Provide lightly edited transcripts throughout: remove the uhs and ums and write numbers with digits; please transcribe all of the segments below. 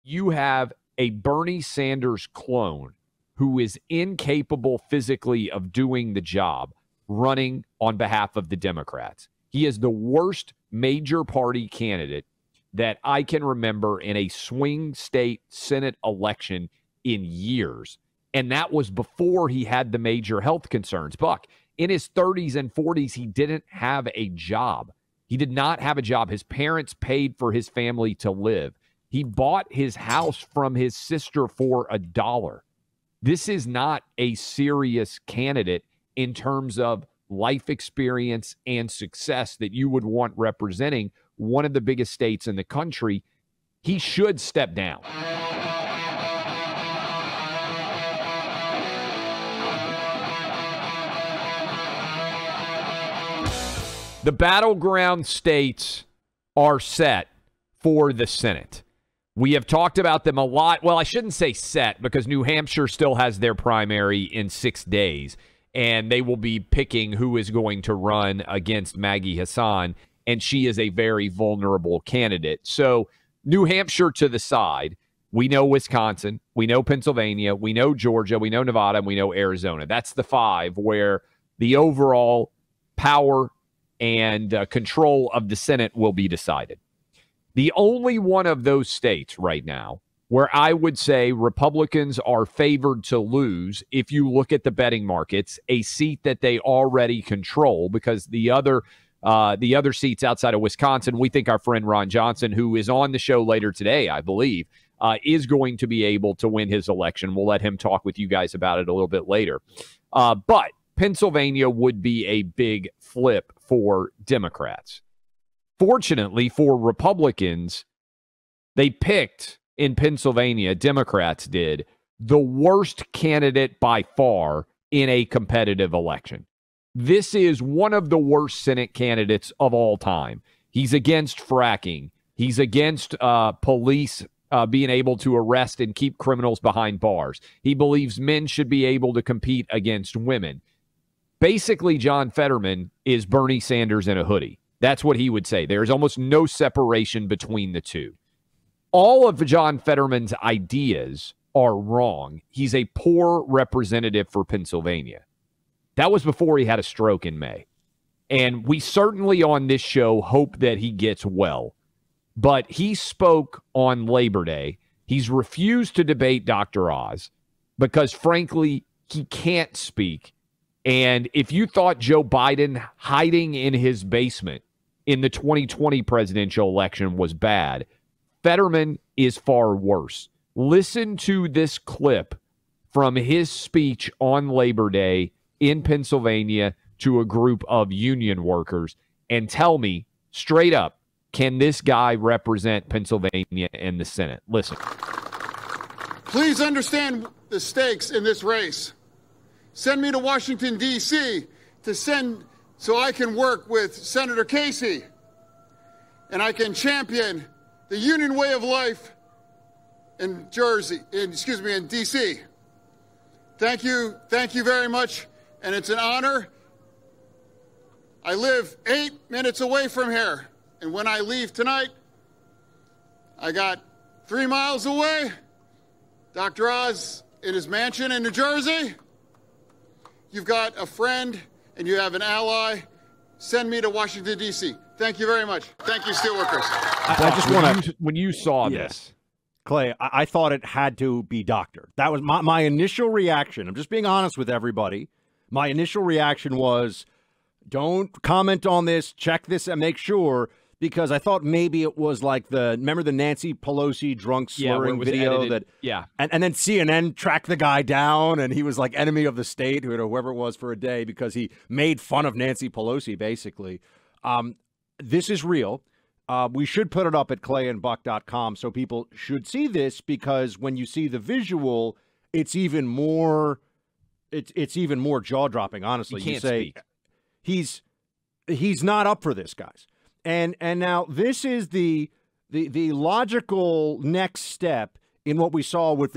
you have a Bernie Sanders clone who is incapable physically of doing the job running on behalf of the Democrats. He is the worst major party candidate that I can remember in a swing state Senate election in years. And that was before he had the major health concerns. Buck, in his 30s and 40s, he didn't have a job. He did not have a job. His parents paid for his family to live. He bought his house from his sister for $1. This is not a serious candidate in terms of life experience and success that you would want representing one of the biggest states in the country. He should step down. The battleground states are set for the Senate. We have talked about them a lot. Well, I shouldn't say set because New Hampshire still has their primary in 6 days, and they will be picking who is going to run against Maggie Hassan, and she is a very vulnerable candidate. So New Hampshire to the side. We know Wisconsin. We know Pennsylvania. We know Georgia. We know Nevada. And we know Arizona. That's the 5 where the overall power and control of the Senate will be decided. The only one of those states right now where I would say Republicans are favored to lose, if you look at the betting markets, a seat that they already control, because the other seats outside of Wisconsin, we think our friend Ron Johnson, who is on the show later today, I believe, is going to be able to win his election. We'll let him talk with you guys about it a little bit later. But Pennsylvania would be a big flip for Democrats. Fortunately for Republicans, they picked in Pennsylvania, Democrats did, the worst candidate by far in a competitive election. This is one of the worst Senate candidates of all time. He's against fracking. He's against police being able to arrest and keep criminals behind bars. He believes men should be able to compete against women. Basically, John Fetterman is Bernie Sanders in a hoodie. That's what he would say. There's almost no separation between the two. All of John Fetterman's ideas are wrong. He's a poor representative for Pennsylvania. That was before he had a stroke in May. And we certainly on this show hope that he gets well. But he spoke on Labor Day. He's refused to debate Dr. Oz because, frankly, he can't speak. And if you thought Joe Biden hiding in his basement in the 2020 presidential election was bad, Fetterman is far worse. Listen to this clip from his speech on Labor Day in Pennsylvania to a group of union workers and tell me straight up, can this guy represent Pennsylvania in the Senate? Listen. Please understand the stakes in this race. Send me to Washington, D.C. so I can work with Senator Casey and I can champion the union way of life in D.C. Thank you very much, and it's an honor. I live 8 minutes away from here, and when I leave tonight, I got 3 miles away, Dr. Oz in his mansion in New Jersey. You've got a friend and you have an ally. Send me to Washington, D.C. Thank you very much. Thank you, Steelworkers. I just want to, when you saw this, Clay, I thought it had to be doctor. That was my initial reaction. I'm just being honest with everybody. My initial reaction was, don't comment on this, check this and make sure, because I thought maybe it was like remember the Nancy Pelosi drunk slurring video edited, and then CNN tracked the guy down and he was like enemy of the state, whoever it was, for a day because he made fun of Nancy Pelosi, basically. This is real. We should put it up at clayandbuck.com so people should see this, because when you see the visual, it's even more jaw-dropping, honestly. You say speak. He's not up for this, guys. And now this is the logical next step in what we saw with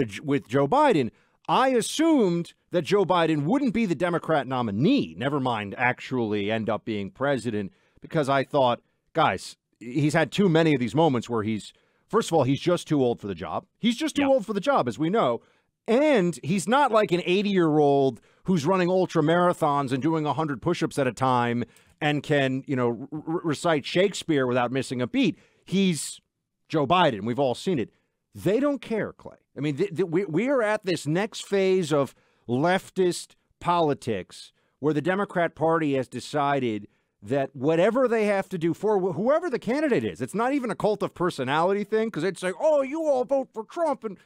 Joe Biden. I assumed that Joe Biden wouldn't be the Democrat nominee, never mind actually end up being president, because I thought, guys, he's had too many of these moments where he's First of all, he's just too old for the job. He's just too old for the job, as we know. And he's not like an 80-year-old who's running ultra marathons and doing 100 push-ups at a time and can, recite Shakespeare without missing a beat. He's Joe Biden. We've all seen it. They don't care, Clay. I mean, we are at this next phase of leftist politics where the Democrat Party has decided that whatever they have to do for whoever the candidate is, it's not even a cult of personality thing, because it's like, oh, you all vote for Trump. And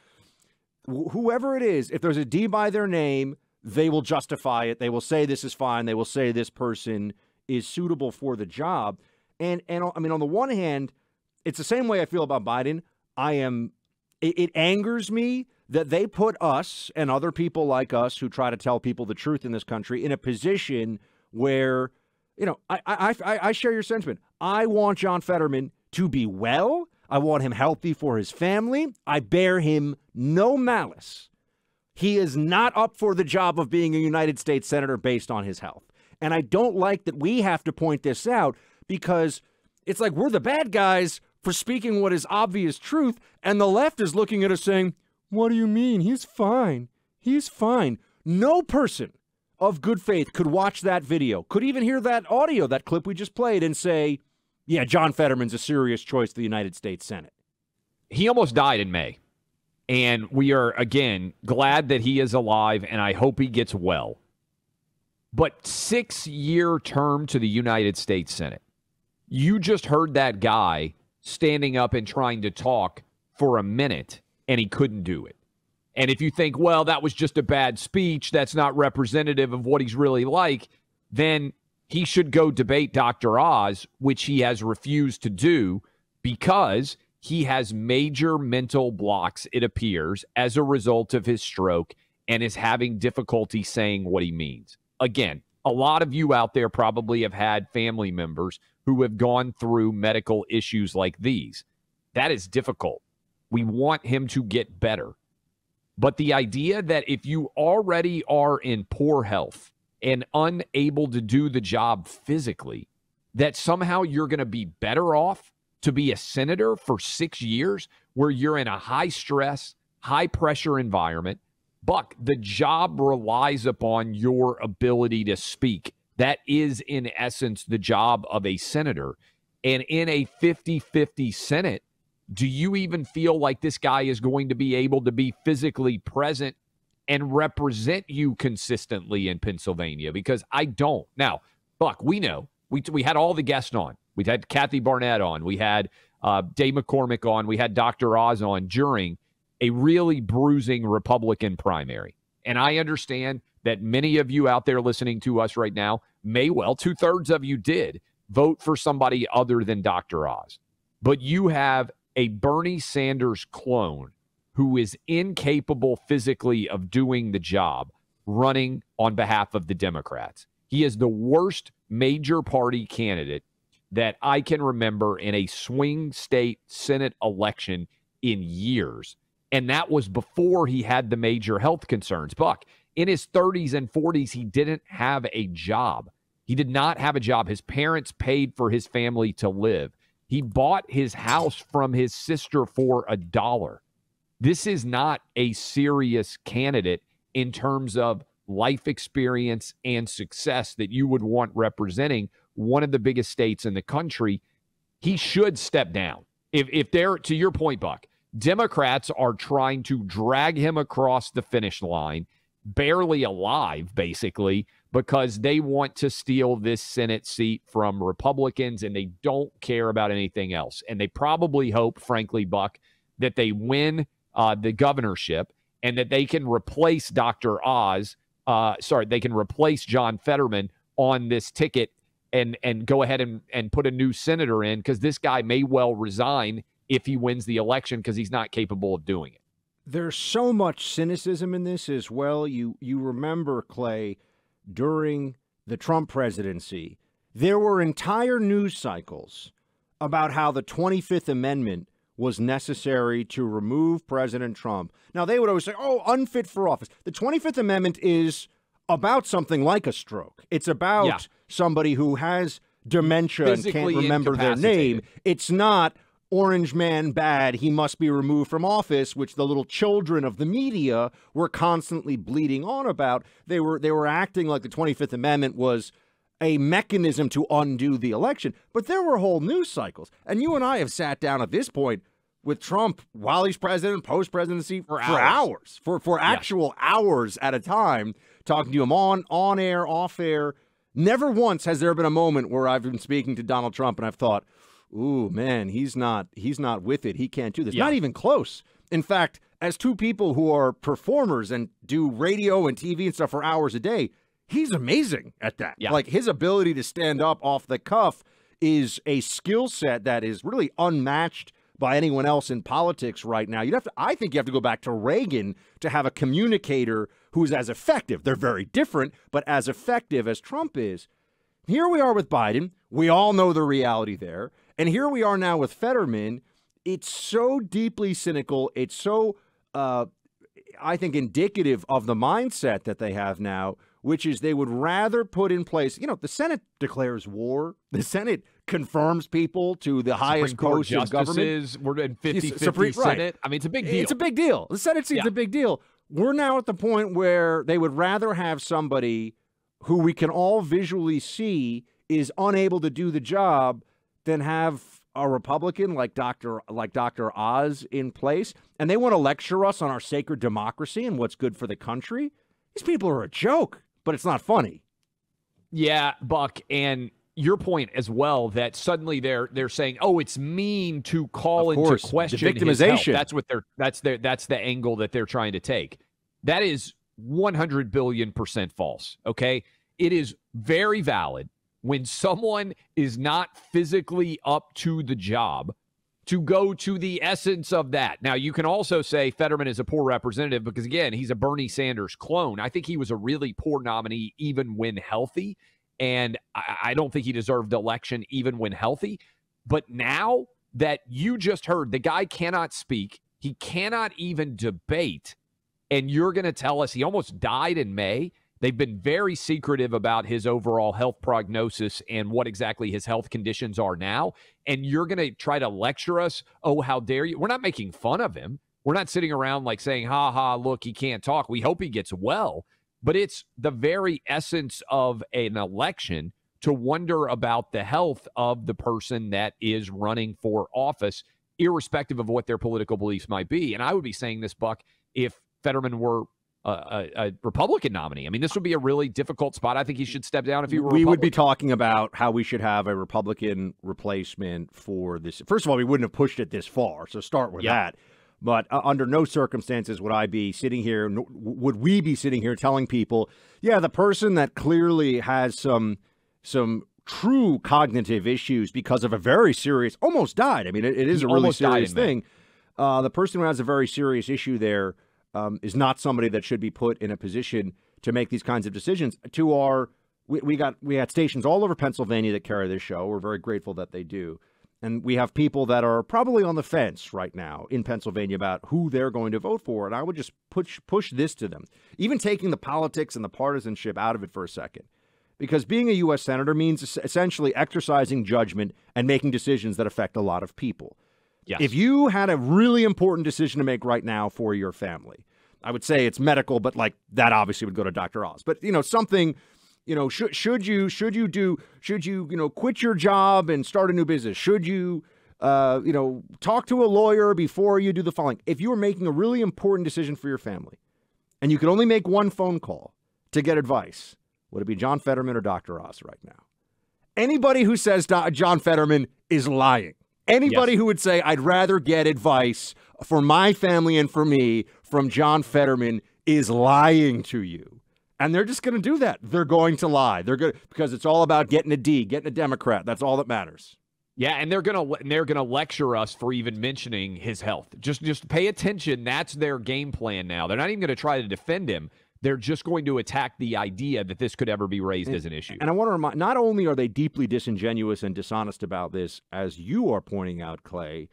whoever it is, if there's a D by their name, they will justify it. They will say this is fine. They will say this person is suitable for the job. And I mean, on the one hand, it's the same way I feel about Biden. It angers me that they put us and other people like us who try to tell people the truth in this country in a position where, I share your sentiment. I want John Fetterman to be well. I want him healthy for his family. I bear him no malice. He is not up for the job of being a United States Senator based on his health. And I don't like that we have to point this out because it's like we're the bad guys for speaking what is obvious truth. And the left is looking at us saying, what do you mean? He's fine. He's fine. No person of good faith could watch that video, could even hear that audio, that clip we just played, and say, yeah, John Fetterman's a serious choice to the United States Senate. He almost died in May. And we are, again, glad that he is alive, and I hope he gets well. But 6-year term to the United States Senate. You just heard that guy standing up and trying to talk for a minute, and he couldn't do it. And if you think, well, that was just a bad speech, that's not representative of what he's really like, then he should go debate Dr. Oz, which he has refused to do because he has major mental blocks, it appears, as a result of his stroke and is having difficulty saying what he means. Again, a lot of you out there probably have had family members who have gone through medical issues like these. That is difficult. We want him to get better. But the idea that if you already are in poor health and unable to do the job physically, that somehow you're going to be better off to be a senator for 6 years where you're in a high-stress, high-pressure environment. Buck, the job relies upon your ability to speak. That is, in essence, the job of a senator. And in a 50-50 Senate, do you even feel like this guy is going to be able to be physically present and represent you consistently in Pennsylvania? Because I don't. Now, Buck, we know. We had all the guests on. We had Kathy Barnett on. We had Dave McCormick on. We had Dr. Oz on during a really bruising Republican primary. And I understand that many of you out there listening to us right now may well, 2/3 of you did, vote for somebody other than Dr. Oz. But you have a Bernie Sanders clone who is incapable physically of doing the job running on behalf of the Democrats. He is the worst major party candidate that I can remember in a swing state Senate election in years. And that was before he had the major health concerns. Buck, in his 30s and 40s, he didn't have a job. He did not have a job. His parents paid for his family to live. He bought his house from his sister for $1. This is not a serious candidate in terms of life experience and success that you would want representing one of the biggest states in the country. He should step down. If they're, to your point, Buck, Democrats are trying to drag him across the finish line, barely alive, basically, because they want to steal this Senate seat from Republicans, and they don't care about anything else. And they probably hope, frankly, Buck, that they win the governorship and that they can replace Dr. Oz. They can replace John Fetterman on this ticket and go ahead and put a new senator in, because this guy may well resign if he wins the election because he's not capable of doing it. There's so much cynicism in this as well. You remember, Clay, during the Trump presidency, there were entire news cycles about how the 25th Amendment was necessary to remove President Trump. Now, they would always say, oh, unfit for office. The 25th Amendment is about something like a stroke. It's about somebody who has dementia and can't remember their name. It's not orange man bad, he must be removed from office, which the little children of the media were constantly bleating on about. They were acting like the 25th Amendment was a mechanism to undo the election. But there were whole news cycles. And you and I have sat down at this point with Trump while he's president, post-presidency, for hours. For actual hours at a time, talking to him on air, off air. Never once has there been a moment where I've been speaking to Donald Trump and I've thought, ooh, man, he's not with it. He can't do this. Not even close. In fact, as two people who are performers and do radio and TV and stuff for hours a day, he's amazing at that. Yeah. Like, his ability to stand up off the cuff is a skill set that is really unmatched by anyone else in politics right now. I think you have to go back to Reagan to have a communicator who's as effective. They're very different, but as effective as Trump is. Here we are with Biden. We all know the reality there. And here we are now with Fetterman. It's so deeply cynical. It's so, I think, indicative of the mindset that they have now, which is they would rather put in place, the Senate declares war. The Senate confirms people to the highest posts in government. We're in 50-50 Senate. Right. I mean, it's a big deal. It's a big deal. The Senate seat's a big deal. We're now at the point where they would rather have somebody who we can all visually see is unable to do the job than have a Republican like Dr. Oz in place. And they want to lecture us on our sacred democracy and what's good for the country. These people are a joke, but it's not funny. Yeah, Buck, and your point as well that suddenly they're saying, "Oh, it's mean to call into question the victimization." That's the angle that they're trying to take. That is 100 billion% false. Okay, it is very valid when someone is not physically up to the job to go to the essence of that. Now, you can also say Fetterman is a poor representative because, again, he's a Bernie Sanders clone. I think he was a really poor nominee even when healthy, and I don't think he deserved election even when healthy. But now that you just heard the guy cannot speak, he cannot even debate, and you're going to tell us he almost died in May. They've been very secretive about his overall health prognosis and what exactly his health conditions are now. And you're going to try to lecture us, oh, how dare you? We're not making fun of him. We're not sitting around like saying, ha, ha, look, he can't talk. We hope he gets well. But it's the very essence of an election to wonder about the health of the person that is running for office, irrespective of what their political beliefs might be. And I would be saying this, Buck, if Fetterman were a Republican nominee. I mean, this would be a really difficult spot. I think he should step down if he were. We would be talking about how we should have a Republican replacement for this. First of all, we wouldn't have pushed it this far, so start with that. But under no circumstances would I be sitting here, would we be sitting here telling people, yeah, the person that clearly has some true cognitive issues because of a very serious, almost died. I mean, it is a really serious thing. The person who has a very serious issue there is not somebody that should be put in a position to make these kinds of decisions. We had stations all over Pennsylvania that carry this show. We're very grateful that they do. And we have people that are probably on the fence right now in Pennsylvania about who they're going to vote for. And I would just push this to them, even taking the politics and the partisanship out of it for a second. Because being a U.S. Senator means essentially exercising judgment and making decisions that affect a lot of people. Yes. If you had a really important decision to make right now for your family, I would say it's medical, but like that obviously would go to Dr. Oz. But something, should you quit your job and start a new business? Should you talk to a lawyer before you do the following? If you were making a really important decision for your family and you could only make one phone call to get advice, would it be John Fetterman or Dr. Oz right now? Anybody who says John Fetterman is lying. Anybody who would say, I'd rather get advice for my family and for me from John Fetterman is lying to you. And they're just going to do that. They're going to lie. They're good because it's all about getting a D, getting a Democrat. That's all that matters. Yeah, and they're gonna lecture us for even mentioning his health. Just pay attention. That's their game plan now. They're not even going to try to defend him. They're just going to attack the idea that this could ever be raised as an issue. And I want to remind, not only are they deeply disingenuous and dishonest about this, as you are pointing out, Clay,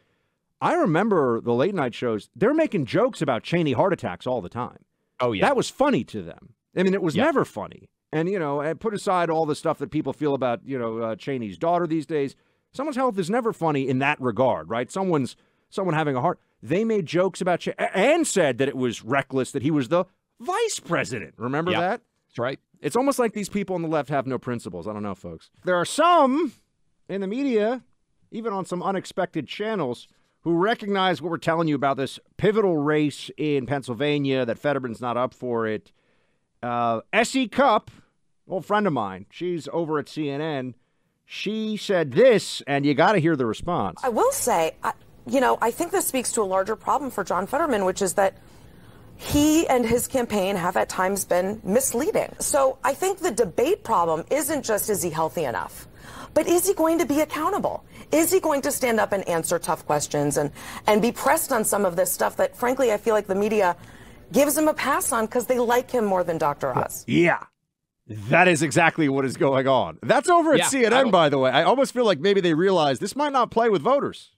I remember the late night shows, they're making jokes about Cheney heart attacks all the time. Oh, yeah. That was funny to them. I mean, it was never funny. And, and put aside all the stuff that people feel about, Cheney's daughter these days, Someone's health is never funny in that regard, right? Someone having a heart. They made jokes about and said that it was reckless that he was the vice president. Remember that? That's right. It's almost like these people on the left have no principles. I don't know, folks. There are some in the media, even on some unexpected channels, who recognize what we're telling you about this pivotal race in Pennsylvania, that Fetterman's not up for it. S.E. Cupp, old friend of mine, she's over at CNN. She said this, and you got to hear the response. I will say, I think this speaks to a larger problem for John Fetterman, which is that he and his campaign have at times been misleading. So I think the debate problem isn't just, is he healthy enough, but is he going to be accountable? Is he going to stand up and answer tough questions and be pressed on some of this stuff that, frankly, I feel like the media gives him a pass on because they like him more than Dr. Oz? Yeah. That is exactly what is going on. That's over at CNN, by the way. I almost feel like maybe they realize this might not play with voters.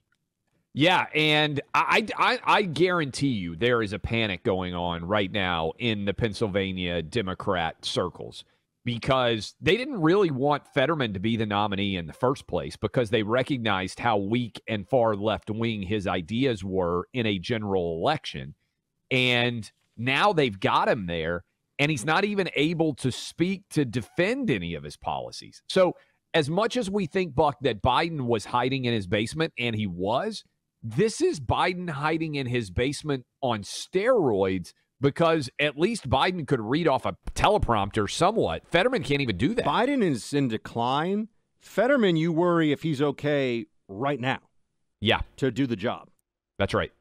Yeah, and I guarantee you there is a panic going on right now in the Pennsylvania Democrat circles because they didn't really want Fetterman to be the nominee in the first place because they recognized how weak and far left-wing his ideas were in a general election. And now they've got him there, and he's not even able to speak to defend any of his policies. So as much as we think, Buck, that Biden was hiding in his basement, and he was, this is Biden hiding in his basement on steroids because at least Biden could read off a teleprompter somewhat. Fetterman can't even do that. Biden is in decline. Fetterman, you worry if he's okay right now. Yeah. To do the job. That's right.